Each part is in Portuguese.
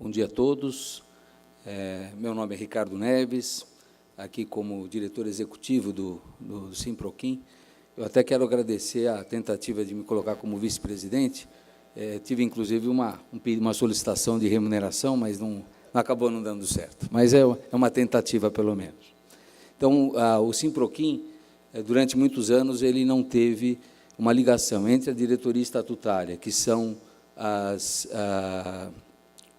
Bom dia a todos. Meu nome é Ricardo Neves, aqui como diretor executivo do Simproquim. Eu até quero agradecer a tentativa de me colocar como vice-presidente. Tive, inclusive, uma solicitação de remuneração, mas acabou não dando certo. Mas é uma tentativa, pelo menos. Então, o Simproquim, durante muitos anos, ele não teve uma ligação entre a diretoria estatutária, que são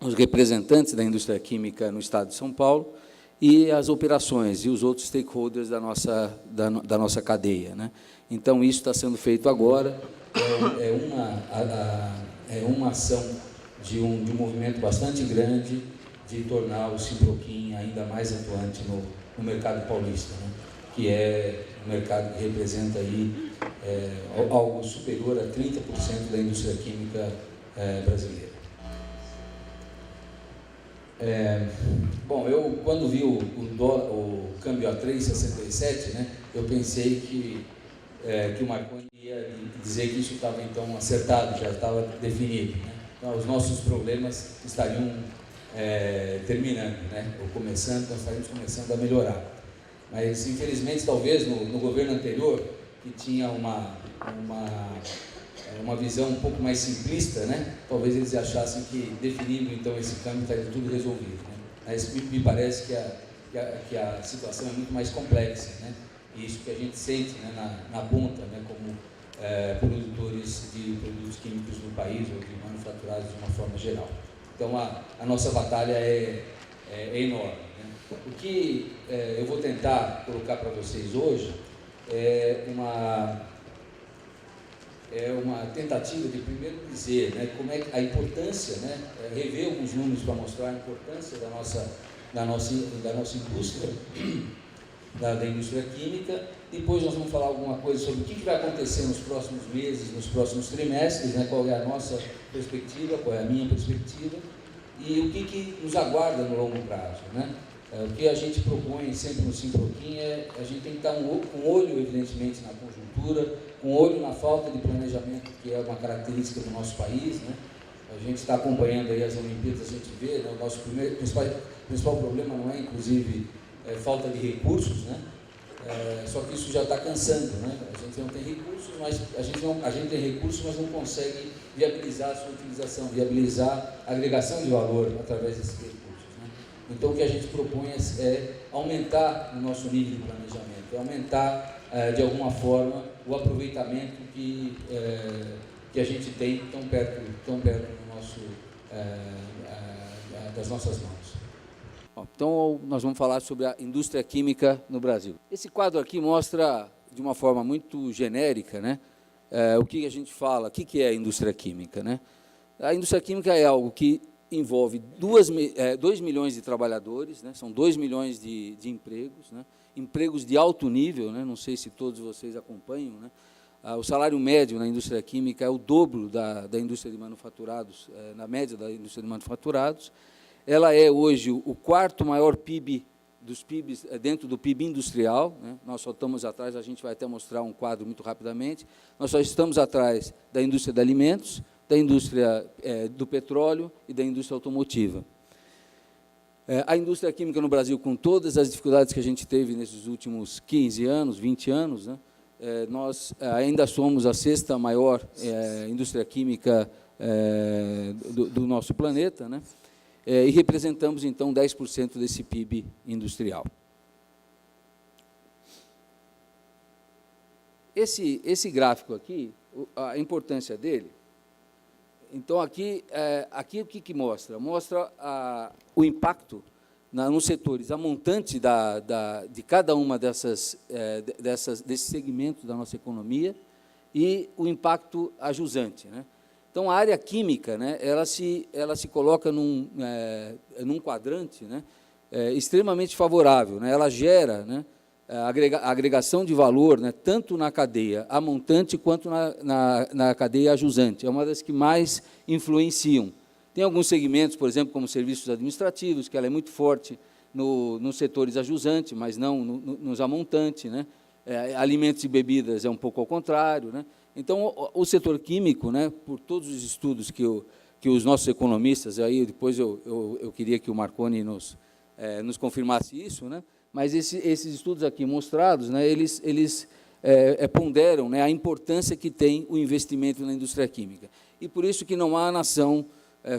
os representantes da indústria química no Estado de São Paulo, e as operações e os outros stakeholders da nossa cadeia, né? Então, isso está sendo feito agora, é uma ação de um movimento bastante grande de tornar o Simproquim ainda mais atuante no mercado paulista, né? Que é um mercado que representa aí, algo superior a 30% da indústria química brasileira. Bom, eu, quando vi o câmbio a 3,67, né, eu pensei que o Marconi ia dizer que isso estava, então, acertado, já estava definido, né? Então, os nossos problemas estariam terminando, né, ou começando, nós estaríamos começando a melhorar. Mas, infelizmente, talvez, no governo anterior, que tinha uma visão um pouco mais simplista, né? Talvez eles achassem que, definindo então esse câmbio, estaria tudo resolvido, né? Mas me parece que a situação é muito mais complexa, né? E isso que a gente sente, né, na ponta, né, como produtores de produtos químicos no país, ou de manufaturados de uma forma geral. Então, a nossa batalha é enorme, né? O que eu vou tentar colocar para vocês hoje é uma tentativa de, primeiro, dizer, né, como é a importância, né, rever alguns números para mostrar a importância da nossa indústria, da indústria química. Depois nós vamos falar alguma coisa sobre o que vai acontecer nos próximos meses, nos próximos trimestres, né, qual é a nossa perspectiva, qual é a minha perspectiva, e o que nos aguarda no longo prazo, né? O que a gente propõe sempre no Simproquim a gente tem que estar com olho, evidentemente, na conjuntura, com olho na falta de planejamento, que é uma característica do nosso país, né? A gente está acompanhando aí as Olimpíadas, a gente vê, né, o nosso principal problema não é, inclusive, falta de recursos, né? Só que isso já está cansando, né? A gente não tem recursos, mas a gente tem recursos, mas não consegue viabilizar a sua utilização, viabilizar a agregação de valor através desses recursos. Então, o que a gente propõe é aumentar o nosso nível de planejamento, aumentar, de alguma forma, o aproveitamento que a gente tem tão perto das nossas mãos. Então, nós vamos falar sobre a indústria química no Brasil. Esse quadro aqui mostra, de uma forma muito genérica, né, o que a gente fala, o que é a indústria química, né? A indústria química é algo que envolve 2 milhões de trabalhadores, né? São 2 milhões de empregos, né? Empregos de alto nível, né? Não sei se todos vocês acompanham, né? O salário médio na indústria química é o dobro da indústria de manufaturados, na média da indústria de manufaturados. Ela é hoje o quarto maior PIB dos PIBs dentro do PIB industrial, né? Nós só estamos atrás, a gente vai até mostrar um quadro muito rapidamente, nós só estamos atrás da indústria de alimentos, da indústria do petróleo e da indústria automotiva. A indústria química no Brasil, com todas as dificuldades que a gente teve nesses últimos 15 anos, 20 anos, né, nós ainda somos a sexta maior indústria química do nosso planeta, né, e representamos, então, 10% desse PIB industrial. Esse gráfico aqui, a importância dele. Então, aqui o que mostra? Mostra o impacto nos setores, a montante de cada uma desses segmentos da nossa economia e o impacto ajusante, né? Então, a área química, né, ela se coloca num quadrante, né, extremamente favorável, né? Ela gera, né, a agregação de valor, né, tanto na cadeia amontante quanto na cadeia ajusante. É uma das que mais influenciam. Tem alguns segmentos, por exemplo, como serviços administrativos, que ela é muito forte nos setores ajusantes, mas não nos amontantes, né? Alimentos e bebidas é um pouco ao contrário, né? Então, o setor químico, né, por todos os estudos que que os nossos economistas, aí depois eu queria que o Marconi nos confirmasse isso, né? Mas esses estudos aqui mostrados, né, eles ponderam, né, a importância que tem o investimento na indústria química. E por isso que não há nação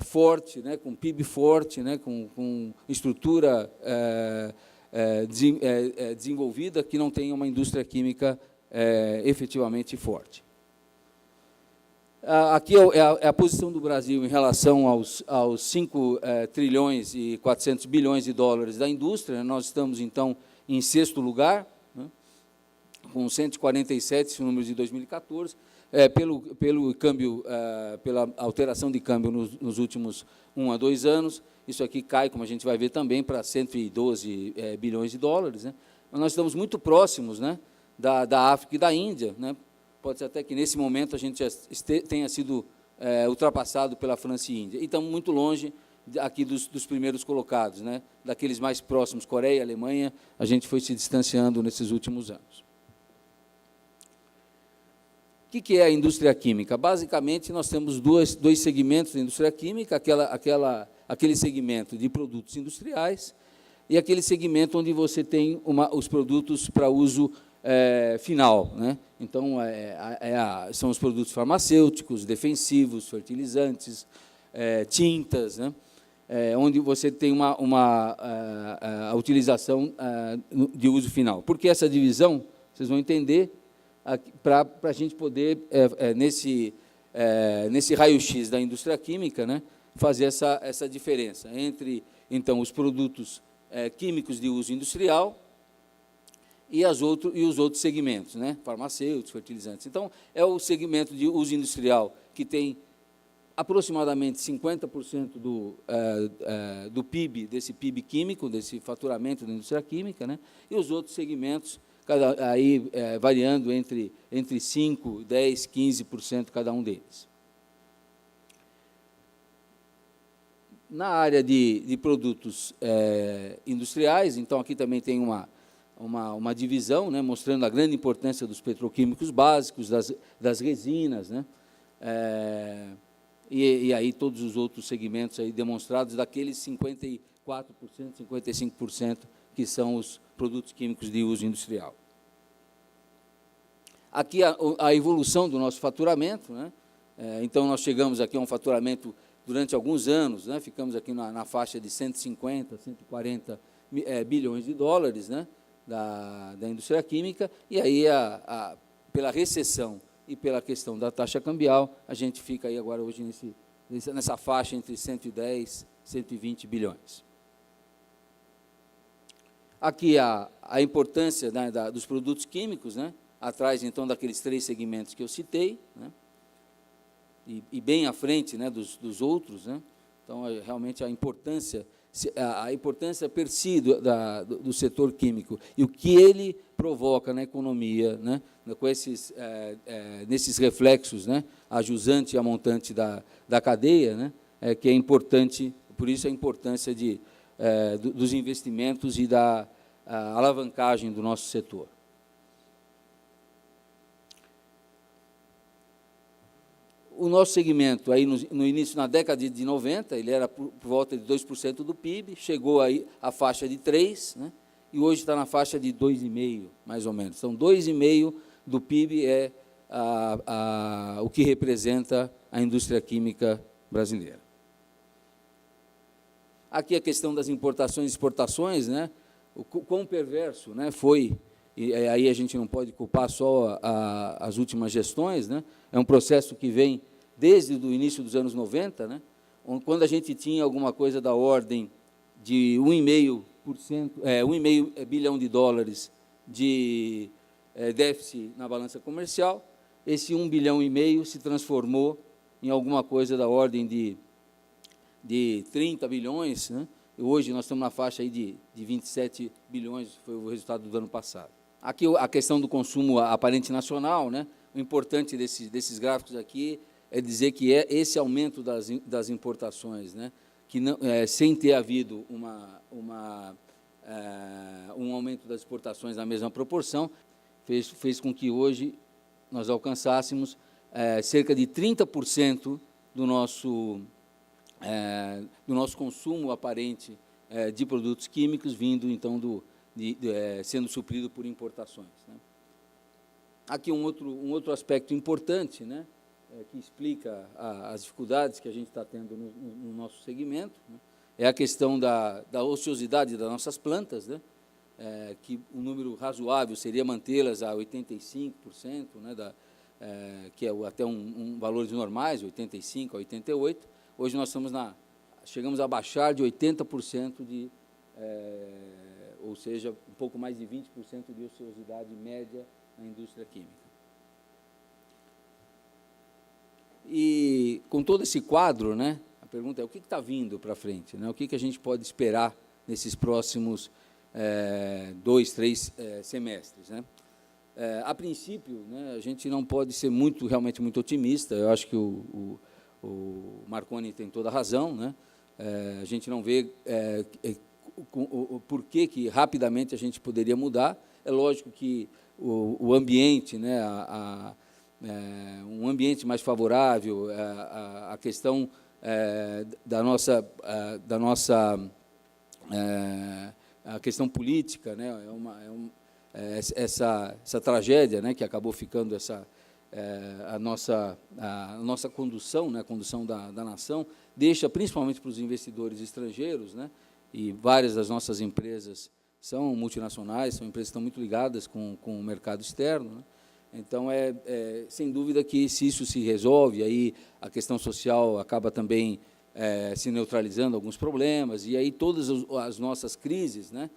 forte, né, com PIB forte, né, com estrutura desenvolvida, que não tenha uma indústria química efetivamente forte. Aqui é a posição do Brasil em relação aos 5 trilhões e 400 bilhões de dólares da indústria. Nós estamos, então, em 6º lugar, né, com 147, esse número de 2014, pelo câmbio, pela alteração de câmbio nos últimos 1 a 2 anos. Isso aqui cai, como a gente vai ver também, para 112 bilhões de dólares. Né? Mas nós estamos muito próximos, né, da África e da Índia, né? Pode ser até que, nesse momento, a gente já tenha sido ultrapassado pela França e Índia. E estamos muito longe aqui dos primeiros colocados, né? Daqueles mais próximos, Coreia, Alemanha, a gente foi se distanciando nesses últimos anos. O que é a indústria química? Basicamente, nós temos dois segmentos da indústria química, aquele segmento de produtos industriais e aquele segmento onde você tem os produtos para uso final, né? Então, são os produtos farmacêuticos, defensivos, fertilizantes, tintas, né? Onde você tem a utilização de uso final. Por que essa divisão? Vocês vão entender, para a gente poder, nesse raio-x da indústria química, né, fazer essa diferença entre, então, os produtos químicos de uso industrial e os outros segmentos, né? Farmacêuticos, fertilizantes. Então, é o segmento de uso industrial que tem aproximadamente 50% do PIB, desse PIB químico, desse faturamento da indústria química, né? E os outros segmentos, variando entre 5%, 10%, 15% cada um deles. Na área de produtos industriais, então, aqui também tem uma divisão, né, mostrando a grande importância dos petroquímicos básicos, das resinas, né, e aí todos os outros segmentos aí demonstrados, daqueles 54%, 55% que são os produtos químicos de uso industrial. Aqui a evolução do nosso faturamento, né, então nós chegamos aqui a um faturamento durante alguns anos, né, ficamos aqui na faixa de 150, 140 bilhões de dólares, né, da indústria química, e aí, pela recessão e pela questão da taxa cambial, a gente fica aí agora hoje nessa faixa entre 110 e 120 bilhões. Aqui a importância, né, dos produtos químicos, né, atrás, então, daqueles 3 segmentos que eu citei, né, e bem à frente, né, dos outros, né. Então, realmente, a importância per si do setor químico e o que ele provoca na economia, né, com nesses reflexos, né, a jusante e a montante da cadeia, né, que é importante, por isso a importância dos investimentos e da alavancagem do nosso setor. O nosso segmento, aí no início, na década de 90, ele era por volta de 2% do PIB, chegou aí à faixa de 3%, né, e hoje está na faixa de 2,5%, mais ou menos. Então, 2,5% do PIB é o que representa a indústria química brasileira. Aqui a questão das importações e exportações, né, o quão perverso, né, foi, e aí a gente não pode culpar só as últimas gestões, né, é um processo que vem desde o início dos anos 90, né, quando a gente tinha alguma coisa da ordem de 1,5 bilhão de dólares de déficit na balança comercial, esse 1,5 bilhão se transformou em alguma coisa da ordem de 30 bilhões, né, e hoje nós estamos na faixa aí de 27 bilhões, foi o resultado do ano passado. Aqui a questão do consumo aparente nacional, né, o importante desses gráficos aqui é dizer que esse aumento das importações, né, que não, sem ter havido um aumento das exportações na mesma proporção, fez com que hoje nós alcançássemos cerca de 30% do nosso do nosso consumo aparente de produtos químicos, vindo, então, sendo suprido por importações, né? Aqui um outro aspecto importante, né, que explica as dificuldades que a gente está tendo no nosso segmento, né, é a questão da ociosidade das nossas plantas, né, que um número razoável seria mantê-las a 85%, né, que é até valores normais, 85% a 88%. Hoje nós chegamos a baixar de 80%, ou seja, um pouco mais de 20% de ociosidade média na indústria química. E com todo esse quadro, né, a pergunta é: o que está vindo para frente, né? O que a gente pode esperar nesses próximos 2, 3 semestres, né? A princípio, né, a gente não pode ser realmente muito otimista. Eu acho que o Marconi tem toda a razão, né? A gente não vê por que rapidamente a gente poderia mudar. É lógico que o ambiente, né, um ambiente mais favorável, a questão a questão política, né, essa tragédia, né, que acabou ficando a nossa condução, né, a condução da nação, deixa principalmente para os investidores estrangeiros, né, e várias das nossas empresas são multinacionais, são empresas que estão muito ligadas com o mercado externo, né? Então, sem dúvida que, se isso se resolve, aí a questão social acaba também se neutralizando alguns problemas, e aí todas as nossas crises, né,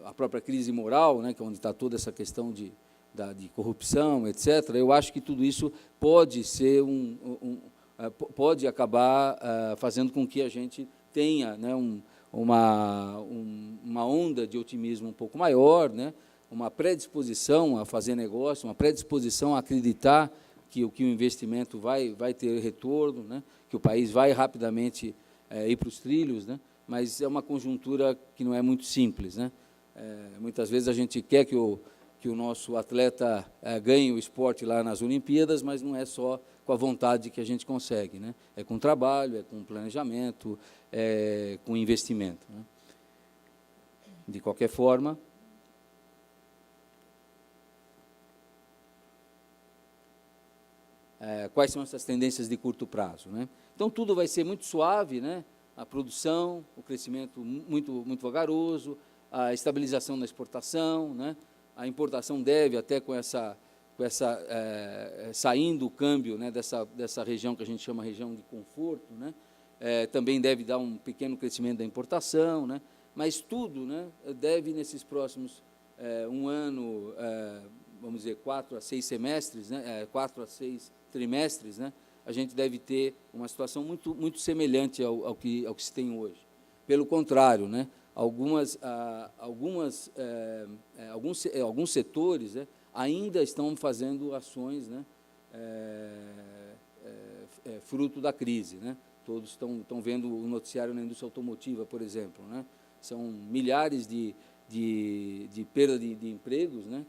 a própria crise moral, né, que é onde está toda essa questão de corrupção, etc., eu acho que tudo isso pode ser pode acabar fazendo com que a gente tenha, né, uma onda de otimismo um pouco maior, né, uma predisposição a fazer negócio, uma predisposição a acreditar que o investimento vai ter retorno, né, que o país vai rapidamente ir para os trilhos, né, mas é uma conjuntura que não é muito simples, né? Muitas vezes a gente quer que o nosso atleta ganhe o esporte lá nas Olimpíadas, mas não é só com a vontade que a gente consegue, né? É com trabalho, é com planejamento, é com investimento, né? De qualquer forma, quais são essas tendências de curto prazo, né? Então, tudo vai ser muito suave, né? A produção, o crescimento muito vagaroso, a estabilização da exportação, né? A importação deve, até saindo o câmbio, né, dessa região que a gente chama região de conforto, né? Também deve dar um pequeno crescimento da importação, né? Mas tudo, né, deve, nesses próximos um ano, vamos dizer, 4 a 6 semestres, né, 4 a 6 trimestres, né, a gente deve ter uma situação muito semelhante ao que se tem hoje. Pelo contrário, né, alguns setores, né, ainda estão fazendo ações, né, fruto da crise, né? Todos estão vendo o noticiário na indústria automotiva, por exemplo, né? São milhares de perda de empregos, né,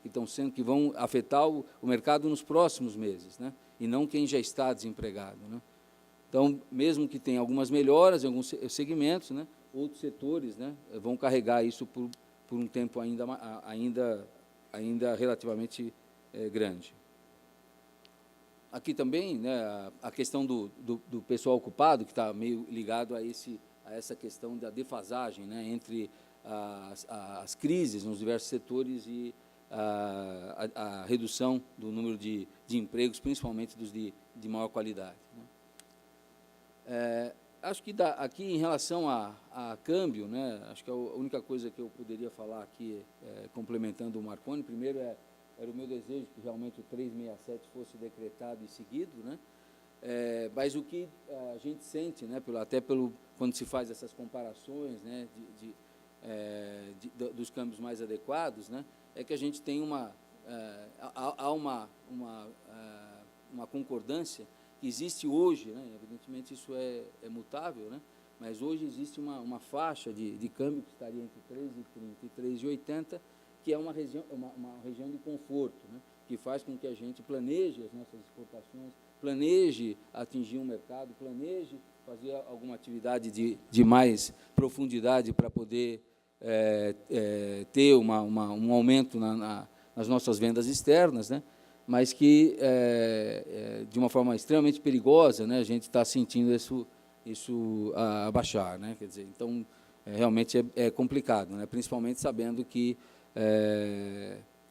que vão afetar o mercado nos próximos meses, né, e não quem já está desempregado, né. Então, mesmo que tenha algumas melhoras em alguns segmentos, né, outros setores, né, vão carregar isso por um tempo ainda relativamente grande. Aqui também, né, a questão do pessoal ocupado, que está meio ligado a essa questão da defasagem, né, entre as crises nos diversos setores e a redução do número de empregos, principalmente dos de maior qualidade, né. Acho que aqui, em relação a câmbio, né, acho que a única coisa que eu poderia falar aqui, complementando o Marconi, primeiro era o meu desejo que realmente o 367 fosse decretado e seguido, né, mas o que a gente sente, né, quando se faz essas comparações, né, dos câmbios mais adequados, né, é que a gente tem há uma concordância que existe hoje, né, evidentemente isso é mutável, né, mas hoje existe uma faixa de câmbio que estaria entre 3,30 e 3,80, que é uma região de conforto, né, que faz com que a gente planeje as nossas exportações, planeje atingir um mercado, planeje fazer alguma atividade de mais profundidade para poder ter um aumento nas nossas vendas externas, né? Mas que, de uma forma extremamente perigosa, né, a gente está sentindo isso abaixar, né? Quer dizer, então, realmente é complicado, né? Principalmente sabendo que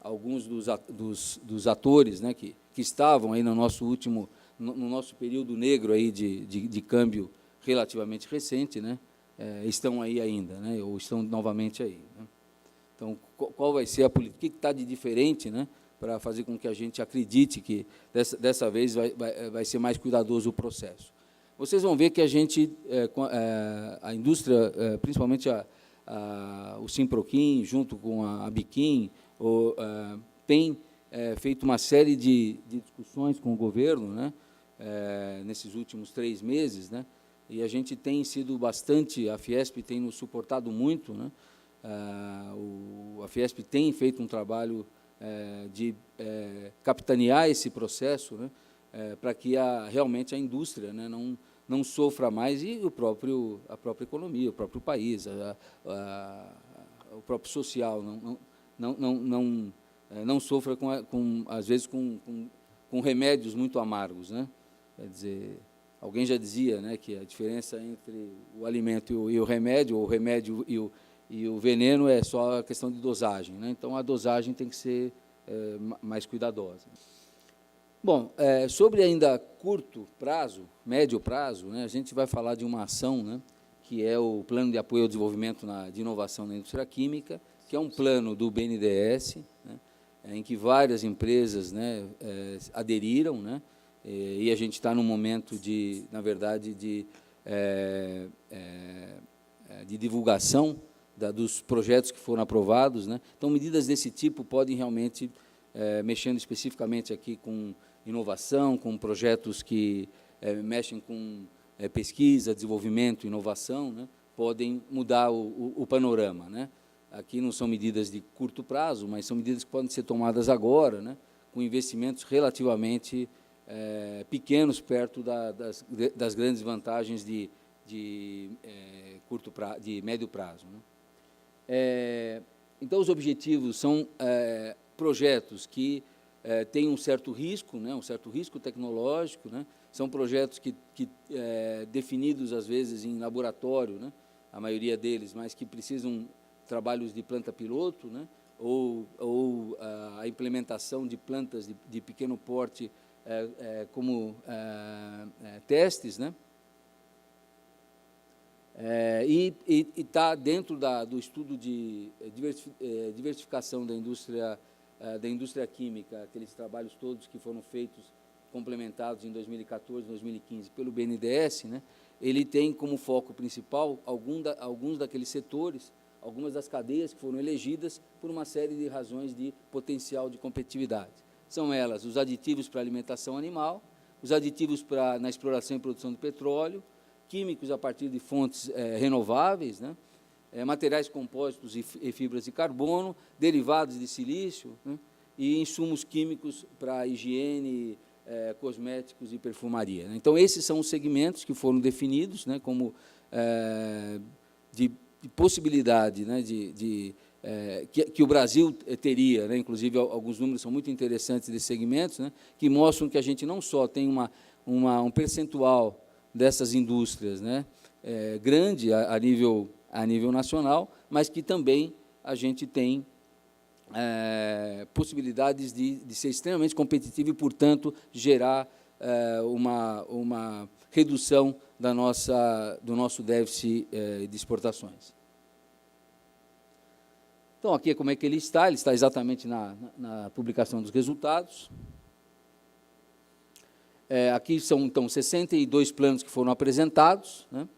alguns dos atores, né, que estavam aí no nosso período negro aí de câmbio relativamente recente, né, estão aí ainda, né, ou estão novamente aí, né? Então, qual vai ser a política? O que está de diferente, né, para fazer com que a gente acredite que dessa vez vai ser mais cuidadoso o processo? Vocês vão ver que a indústria, principalmente o Simproquim, junto com a Biquim, tem feito uma série de discussões com o governo, né, nesses últimos 3 meses, né, e a gente tem sido bastante, a Fiesp tem nos suportado muito, né, a Fiesp tem feito um trabalho de capitanear esse processo, né, para que realmente a indústria, né, não sofra mais, e a própria economia, o próprio país, o próprio social, não sofra, às vezes, com remédios muito amargos, né? Quer dizer, alguém já dizia, né, que a diferença entre o alimento e o remédio, ou o remédio e o veneno, é só a questão de dosagem, né? Então, a dosagem tem que ser mais cuidadosa. Bom, sobre ainda curto prazo, médio prazo, né, a gente vai falar de uma ação, né, que é o Plano de Apoio ao Desenvolvimento de Inovação na Indústria Química, que é um plano do BNDES, né, em que várias empresas, né, aderiram, né, e a gente está num momento na verdade, de divulgação dos projetos que foram aprovados, né. Então, medidas desse tipo podem realmente, mexendo especificamente aqui com inovação, com projetos que mexem com pesquisa, desenvolvimento, inovação, né, podem mudar o panorama, né. Aqui não são medidas de curto prazo, mas são medidas que podem ser tomadas agora, né, com investimentos relativamente pequenos, perto das grandes vantagens de médio prazo, né. Então, os objetivos são projetos que têm um certo risco, né, um certo risco tecnológico, né, são projetos que definidos, às vezes, em laboratório, né, a maioria deles, mas que precisam trabalhos de planta piloto, né, ou a implementação de plantas de pequeno porte como testes, né, e está dentro do estudo de diversificação da indústria química, aqueles trabalhos todos que foram feitos, complementados em 2014, 2015, pelo BNDES, né, ele tem como foco principal alguns daqueles setores, algumas das cadeias que foram elegidas por uma série de razões de potencial de competitividade. São elas os aditivos para alimentação animal, os aditivos na exploração e produção de petróleo, químicos a partir de fontes renováveis, né, materiais compósitos e fibras de carbono, derivados de silício, né, e insumos químicos para higiene, cosméticos e perfumaria, né. Então, esses são os segmentos que foram definidos, né, como de possibilidade, né, que o Brasil teria, né, inclusive alguns números são muito interessantes desses segmentos, né, que mostram que a gente não só tem um percentual dessas indústrias, né, grande a nível nacional, mas que também a gente tem possibilidades de ser extremamente competitivo e, portanto, gerar uma redução do nosso déficit de exportações. Então, aqui é como é que ele está exatamente na publicação dos resultados. Aqui são, então, 62 planos que foram apresentados, né?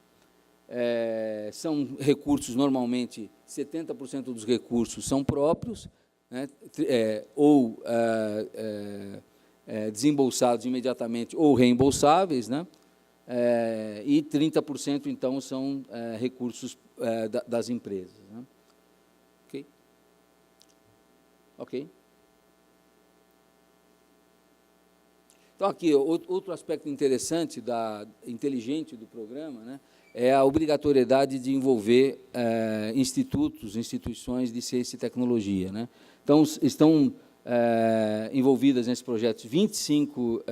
São recursos, normalmente, 70% dos recursos são próprios, né? Ou desembolsados imediatamente ou reembolsáveis, né? E 30%, então, são recursos das empresas, né? Ok? Então, aqui, outro aspecto interessante, inteligente do programa, né, é a obrigatoriedade de envolver instituições de ciência e tecnologia, né. Então, estão envolvidas nesse projeto 25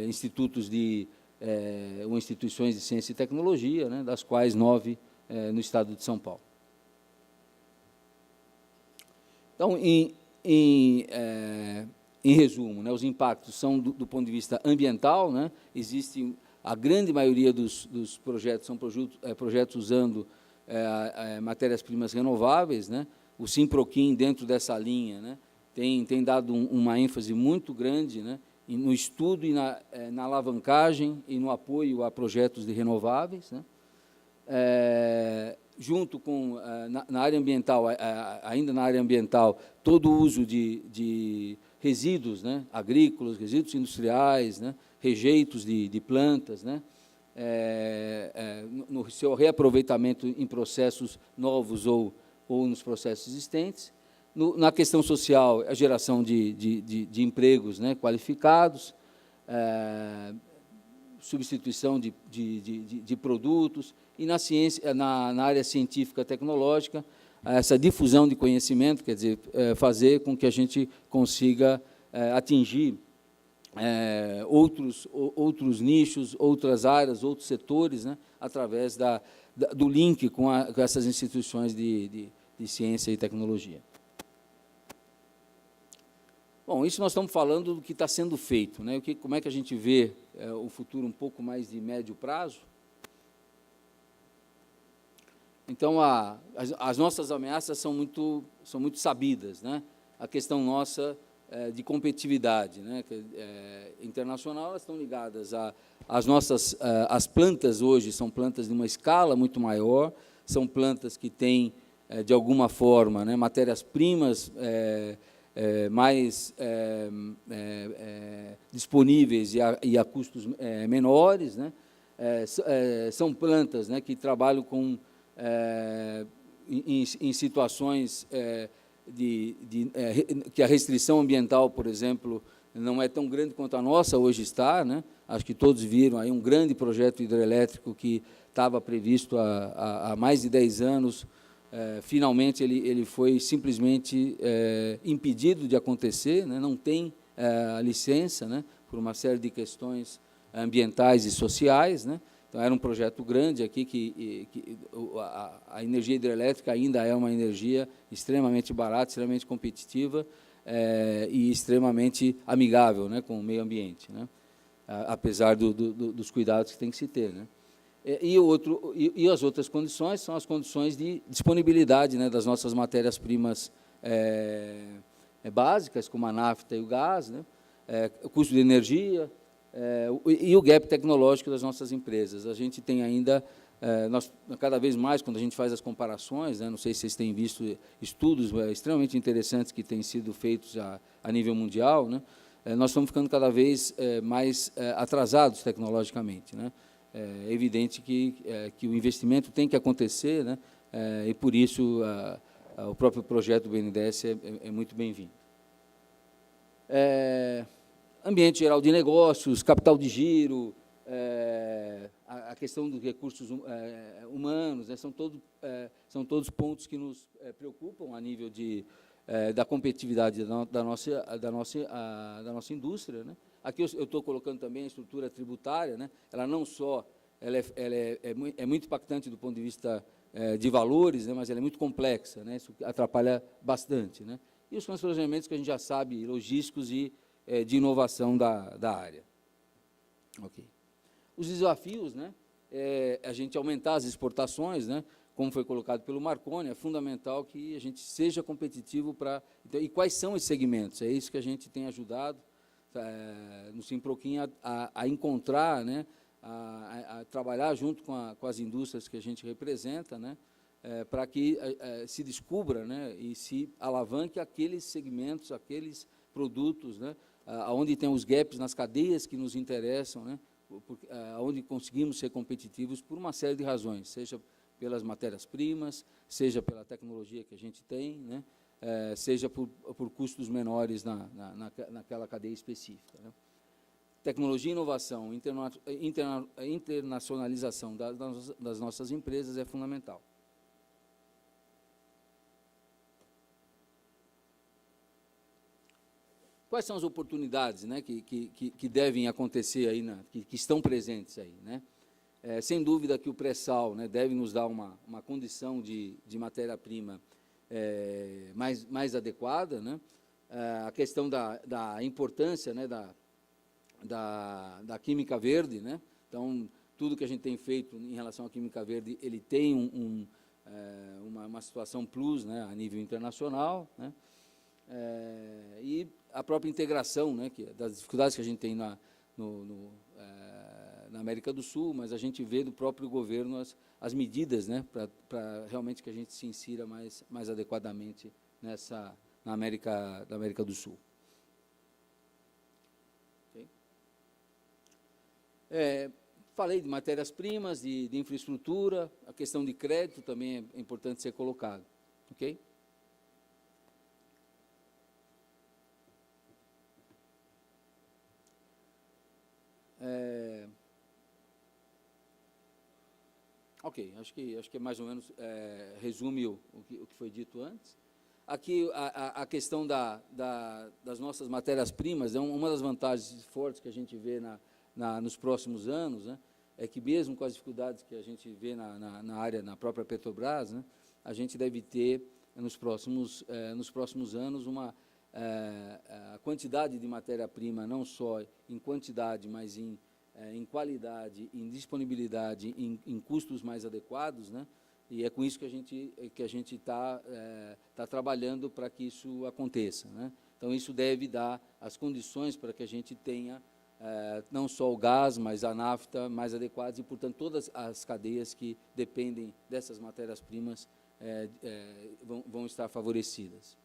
institutos ou instituições de ciência e tecnologia, né, das quais 9 no estado de São Paulo. Então, em resumo, né, os impactos são do ponto de vista ambiental, né, existe a grande maioria dos projetos são projetos usando matérias-primas renováveis, né. O Simproquim, dentro dessa linha, né, tem dado uma ênfase muito grande, né, no estudo e na alavancagem e no apoio a projetos de renováveis, né. Junto com, na área ambiental, ainda na área ambiental, todo o uso de resíduos, né, agrícolas, resíduos industriais, né, rejeitos de plantas, né, no seu reaproveitamento em processos novos ou nos processos existentes. Na questão social, a geração de empregos, né, qualificados, substituição de produtos, e na ciência, na área científica tecnológica, essa difusão de conhecimento, quer dizer, fazer com que a gente consiga atingir outros nichos, outras áreas, outros setores, né, através do link com essas instituições de ciência e tecnologia. Bom, isso nós estamos falando do que está sendo feito, né? Como é que a gente vê o futuro um pouco mais de médio prazo. Então, as nossas ameaças são muito sabidas, né? A questão nossa de competitividade, né, internacional, elas estão ligadas as plantas hoje são plantas de uma escala muito maior, são plantas que têm, de alguma forma, né, matérias-primas mais disponíveis e a custos menores, né? São plantas, né, que trabalham com, em situações que a restrição ambiental, por exemplo, não é tão grande quanto a nossa hoje está, né? Acho que todos viram aí um grande projeto hidrelétrico que estava previsto há mais de 10 anos, finalmente ele foi simplesmente impedido de acontecer, né? Não tem a licença, né? Por uma série de questões ambientais e sociais, né? Então, era um projeto grande aqui, que a energia hidrelétrica ainda é uma energia extremamente barata, extremamente competitiva e extremamente amigável, né, com o meio ambiente, né? Apesar dos cuidados que tem que se ter, né? E as outras condições são as condições de disponibilidade, né, das nossas matérias-primas básicas, como a nafta e o gás, né, o custo de energia, e o gap tecnológico das nossas empresas. A gente tem ainda, cada vez mais, quando a gente faz as comparações, né, não sei se vocês têm visto estudos extremamente interessantes que têm sido feitos a nível mundial, né, nós estamos ficando cada vez mais atrasados tecnologicamente, né. É evidente que o investimento tem que acontecer, né, e, por isso, o próprio projeto do BNDES é muito bem-vindo. Ambiente geral de negócios, capital de giro, a questão dos recursos humanos, né, são todos pontos que nos preocupam a nível da competitividade da nossa indústria, né. Aqui eu estou colocando também a estrutura tributária, né. Ela não só é muito impactante do ponto de vista de valores, né, mas ela é muito complexa, né, isso atrapalha bastante, né. E os constrangimentos que a gente já sabe, logísticos e de inovação da área. Okay. Os desafios, né, a gente aumentar as exportações, né, como foi colocado pelo Marconi, é fundamental que a gente seja competitivo para... Então, e quais são os segmentos? É isso que a gente tem ajudado no Simproquim a encontrar, né, a trabalhar junto com as indústrias que a gente representa, né, para que se descubra, né, e se alavanque aqueles segmentos, aqueles produtos, né, onde tem os gaps nas cadeias que nos interessam, né, onde conseguimos ser competitivos por uma série de razões, seja pelas matérias-primas, seja pela tecnologia que a gente tem, né, seja por custos menores naquela cadeia específica, né. tecnologia e inovação, internacionalização das nossas empresas é fundamental. Quais são as oportunidades, né, que devem acontecer aí, que estão presentes aí, né? Sem dúvida que o pré-sal, né, deve nos dar uma condição de matéria-prima mais adequada, né? A questão da importância, né, da química verde, né? Então, tudo que a gente tem feito em relação à química verde, ele tem uma situação plus, né, a nível internacional, né? E a própria integração, né, das dificuldades que a gente tem na América do Sul, mas a gente vê do próprio governo as medidas, né, para realmente que a gente se insira mais adequadamente na América do Sul. Okay. Falei de matérias-primas, de infraestrutura, a questão de crédito também é importante ser colocado. Ok? Ok, acho que mais ou menos resume o que foi dito antes. Aqui a questão das nossas matérias-primas é uma das vantagens fortes que a gente vê nos próximos anos, né, é que mesmo com as dificuldades que a gente vê na própria Petrobras, né, a gente deve ter nos próximos anos a quantidade de matéria-prima, não só em quantidade, mas em qualidade, em disponibilidade, em custos mais adequados, né? E é com isso que a gente está trabalhando para que isso aconteça, né? Então, isso deve dar as condições para que a gente tenha não só o gás, mas a nafta mais adequadas e, portanto, todas as cadeias que dependem dessas matérias-primas vão estar favorecidas.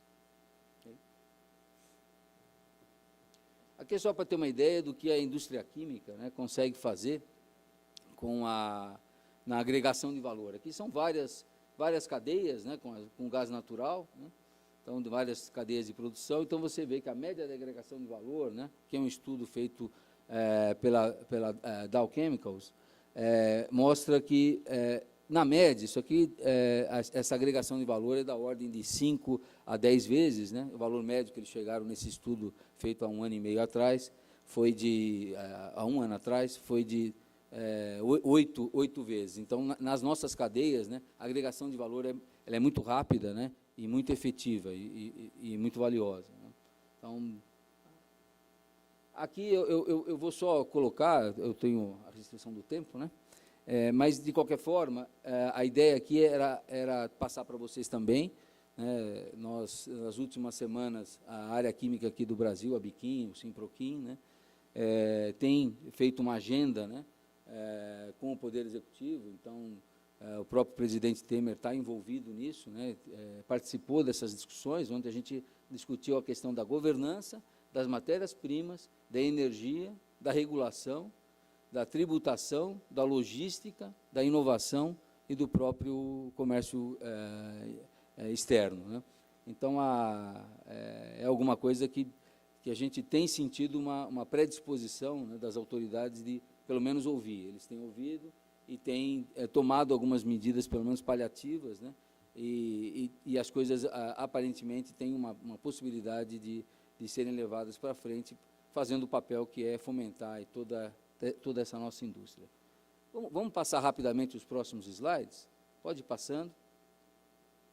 Aqui é só para ter uma ideia do que a indústria química, né, consegue fazer na agregação de valor. Aqui são várias cadeias, né, com gás natural, né, então, de várias cadeias de produção. Então, você vê que a média de agregação de valor, né, que é um estudo feito pela Dow Chemicals, mostra que, na média, isso aqui, essa agregação de valor é da ordem de 5 a 10 vezes, né? O valor médio que eles chegaram nesse estudo feito há 1 ano e meio atrás, há 1 ano atrás, foi de 8 vezes. Então, nas nossas cadeias, né, a agregação de valor ela é muito rápida, né, e muito efetiva e muito valiosa, né? Então, aqui eu vou só colocar, eu tenho a restrição do tempo, né? Mas, de qualquer forma, a ideia aqui era passar para vocês também, né, nós, nas últimas semanas, a área química aqui do Brasil, a Biquim, o Simproquim, né, tem feito uma agenda, né, com o Poder Executivo. Então, o próprio presidente Temer está envolvido nisso, né, participou dessas discussões, onde a gente discutiu a questão da governança, das matérias-primas, da energia, da regulação, da tributação, da logística, da inovação e do próprio comércio externo, né? Então, é alguma coisa que a gente tem sentido uma predisposição, né, das autoridades de, pelo menos, ouvir. Eles têm ouvido e têm tomado algumas medidas, pelo menos paliativas, né? E as coisas, aparentemente, têm uma possibilidade de serem levadas para frente, fazendo o papel que é fomentar toda essa nossa indústria. Vamos passar rapidamente os próximos slides? Pode ir passando.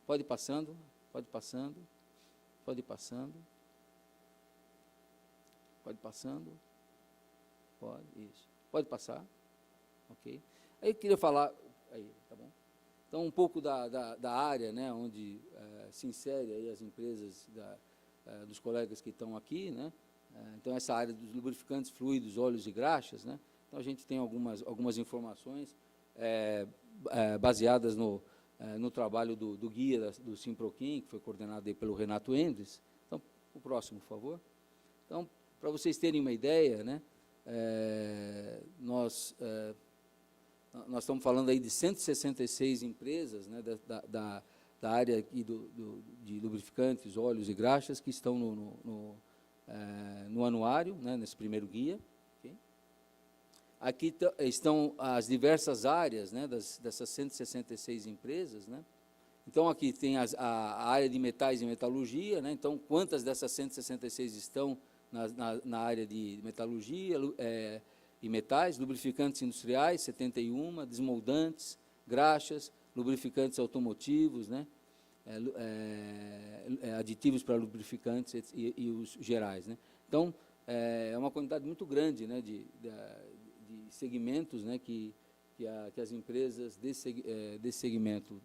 Pode ir passando. Pode ir passando. Pode ir passando. Pode ir passando. Pode, isso. Pode passar. Ok. Aí eu queria falar, aí, tá bom? Então, um pouco da área, né, onde se insere aí as empresas dos colegas que estão aqui, né? Então, essa área dos lubrificantes, fluidos, óleos e graxas, né? Então, a gente tem algumas informações baseadas no trabalho do guia do Simproquim, que foi coordenado aí pelo Renato Endres. Então, o próximo, por favor. Então, para vocês terem uma ideia, né, nós estamos falando aí de 166 empresas, né, da área aqui de lubrificantes, óleos e graxas, que estão no anuário, né, nesse primeiro guia. Okay? Aqui estão as diversas áreas, né, dessas 166 empresas, né? Então, aqui tem a área de metais e metalurgia, né? Então, quantas dessas 166 estão na área de metalurgia e metais, lubrificantes industriais, 71, desmoldantes, graxas, lubrificantes automotivos, né? Aditivos para lubrificantes e os gerais, né? Então, é uma quantidade muito grande, né, de segmentos, né, que as empresas desse segmento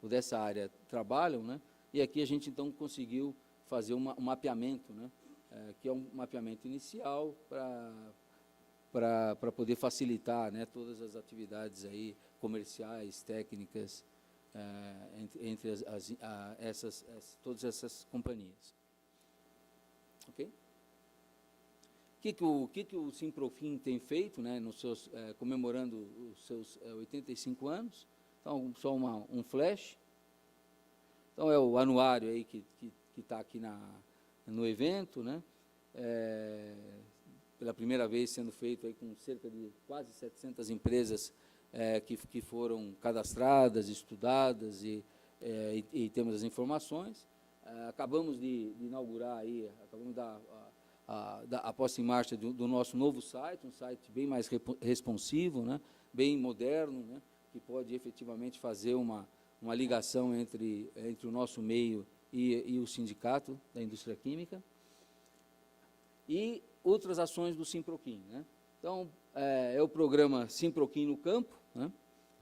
ou dessa área trabalham, né? E aqui a gente então conseguiu fazer um mapeamento, né, que é um mapeamento inicial para poder facilitar, né, todas as atividades aí comerciais, técnicas, entre todas essas companhias. Ok? O que o Simprofin tem feito, né, comemorando os seus 85 anos? Então, só um flash. Então, é o anuário aí que está aqui no evento, né? Pela primeira vez sendo feito aí com cerca de quase 700 empresas que foram cadastradas, estudadas e temos as informações. Acabamos de inaugurar aí, acabamos a posse em marcha do nosso novo site, um site bem mais responsivo, né, bem moderno, né, que pode efetivamente fazer uma ligação entre o nosso meio e o sindicato da indústria química. E outras ações do Simproquim, né? Então, é o programa Simproquim no Campo, né?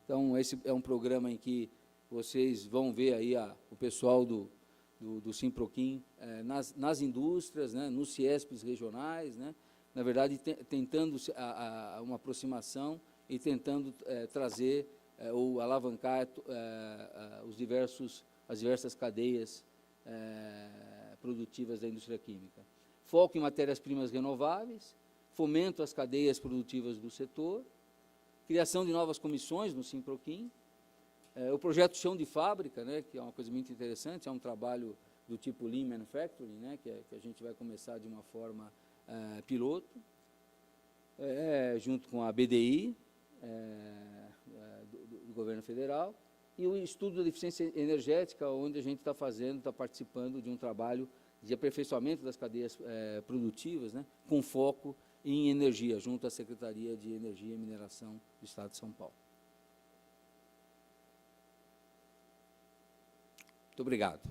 Então, esse é um programa em que vocês vão ver aí o pessoal do Simproquim nas indústrias, né, nos CIESPs regionais, né, na verdade, tentando uma aproximação e tentando trazer ou alavancar as diversas cadeias produtivas da indústria química. Foco em matérias-primas renováveis, fomento às cadeias produtivas do setor, criação de novas comissões no Simproquim, o projeto Chão de Fábrica, né, que é uma coisa muito interessante, é um trabalho do tipo Lean Manufacturing, né, que a gente vai começar de uma forma piloto, junto com a BDI, do governo federal, e o estudo da eficiência energética, onde a gente está participando de um trabalho de aperfeiçoamento das cadeias produtivas, né, com foco em energia, junto à Secretaria de Energia e Mineração do Estado de São Paulo. Muito obrigado.